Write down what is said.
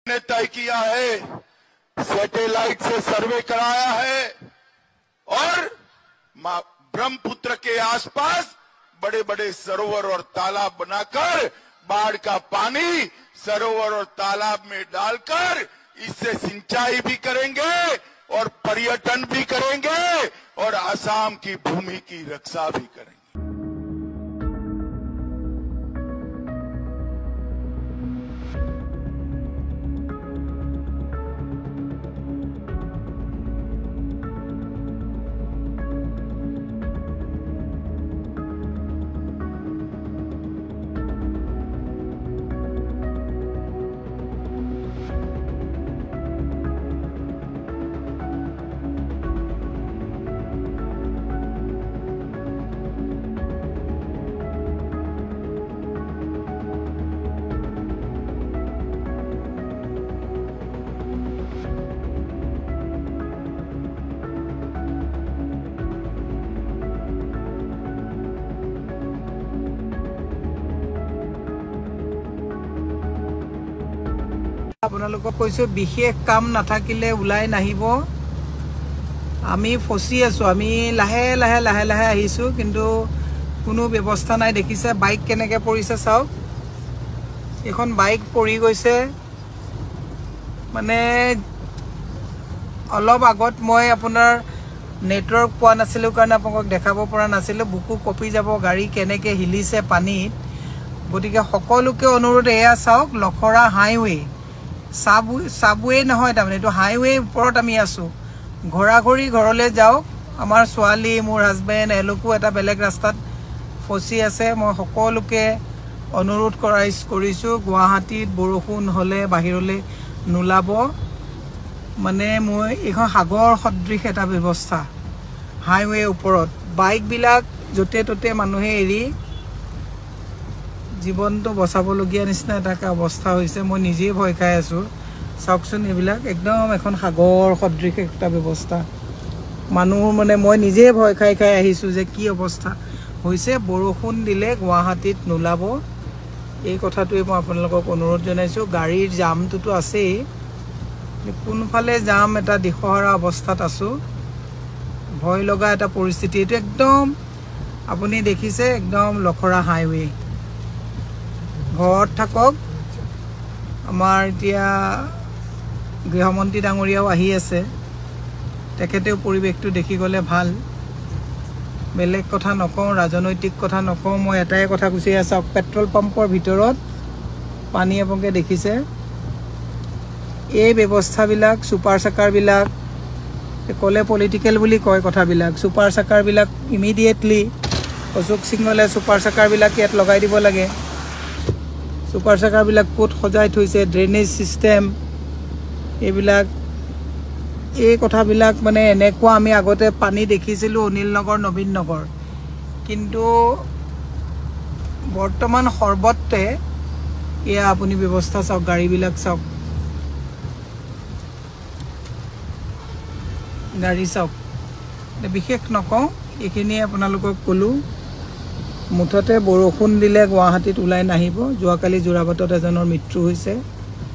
ने तय किया है, सैटेलाइट से सर्वे कराया है और ब्रह्मपुत्र के आसपास बड़े बड़े सरोवर और तालाब बनाकर बाढ़ का पानी सरोवर और तालाब में डालकर इससे सिंचाई भी करेंगे और पर्यटन भी करेंगे और असम की भूमि की रक्षा भी करेंगे। আপোনালোকক কৈছো বিশেষ কাম নাথাকিলে উলাই নাহিব। আমি ফসি আছো, আমি লাহে লাহে লাহে লাহে আহিছো, কিন্তু কোনো ব্যৱস্থা নাই। দেখিছে বাইক কেনেকে পৰিছে, চাওক এখন বাইক পৰি গৈছে। মানে অলপ আগত মই আপোনাৰ নেটৱৰ্ক পোৱা নাছিলো কাৰণে আপোনাক দেখাব পৰা নাছিলো। বুকু কপি যাব গাড়ী কেনেকে হিলিছে পানীত। গতিকে সকলোকে অনুৰোধ, এয়া চাওক লখৰা হাইৱে, সাবৱে নহয়, তাৰমানে এইটো হাইৱে ওপৰত আমি আছো। ঘোৰাঘৰি ঘৰলৈ যাওক। আমাৰ ছোৱালী, মোৰ হাজবেণ্ড, এলোকো এটা বেলেগ ৰাস্তাত ফচি আছে। মই সকলোকে অনুৰোধ কৰিছো গুৱাহাটীত বৰষুণ হলে বাহিৰলৈ নোলাব। মানে মই এইখন সাগৰ সদৃশ এটা ব্যৱস্থা। হাইৱে ওপৰত বাইকবিলাক য'তে ত'তে মানুহে এৰি জীৱনটো বচাবলগীয়া নিচিনা এটা অৱস্থা হৈছে। মই নিজেই ভয় খাই আছো। চাওকচোন, এইবিলাক একদম এখন সাগৰ সদৃশ একটা ব্যৱস্থা। মানুহ মানে মই নিজেই ভয় খাই খাই আহিছো যে কি অৱস্থা হৈছে। বৰষুণ দিলে গুৱাহাটীত নোলাব, এই কথাটোৱে মই আপোনালোকক অনুৰোধ জনাইছো। গাড়ীৰ জামটোতো আছেই, কোনফালে যাম এটা দিশহৰা অৱস্থাত আছো। ভয় লগা এটা পৰিস্থিতি। এইটো একদম আপুনি দেখিছে, একদম লখৰা হাইৱে। ঘৰত থাকক। আমাৰ এতিয়া গৃহমন্ত্ৰী ডাঙৰীয়াও আহি আছে, তেখেতেও পৰিৱেশটো দেখি গ'লে ভাল। বেলেগ কথা নকওঁ, ৰাজনৈতিক কথা নকওঁ, মই এটাই কথা গুচি আছো। পেট্ৰল পাম্পৰ ভিতৰত পানী আপোনালোকে দেখিছে। এই ব্যৱস্থাবিলাক ছুপাৰ চাকাৰবিলাক ক'লে পলিটিকেল বুলি কয় কথাবিলাক। ছুপাৰ চাকাৰবিলাক ইমিডিয়েটলি অশোক সিংহলে ছুপাৰ চাকাৰবিলাক ইয়াত লগাই দিব লাগে। ছুপাৰ চাকাৰবিলাক ক'ত সজাই থৈছে, ড্ৰেইনেজ চিষ্টেম, এইবিলাক এই কথাবিলাক মানে এনেকুৱা। আমি আগতে পানী দেখিছিলোঁ অনিল নগৰ, নবীন নগৰ, কিন্তু বৰ্তমান সৰ্বত্ৰে এয়া আপুনি ব্যৱস্থা চাওক। গাড়ীবিলাক চাওক, গাড়ী চাওক। বিশেষ নকওঁ, এইখিনিয়ে আপোনালোকক ক'লোঁ। মুঠতে বৰষুণ দিলে গুৱাহাটীত ওলাই নাহিব। যোৱাকালি যোৰাবাটত এজনৰ মৃত্যু হৈছে।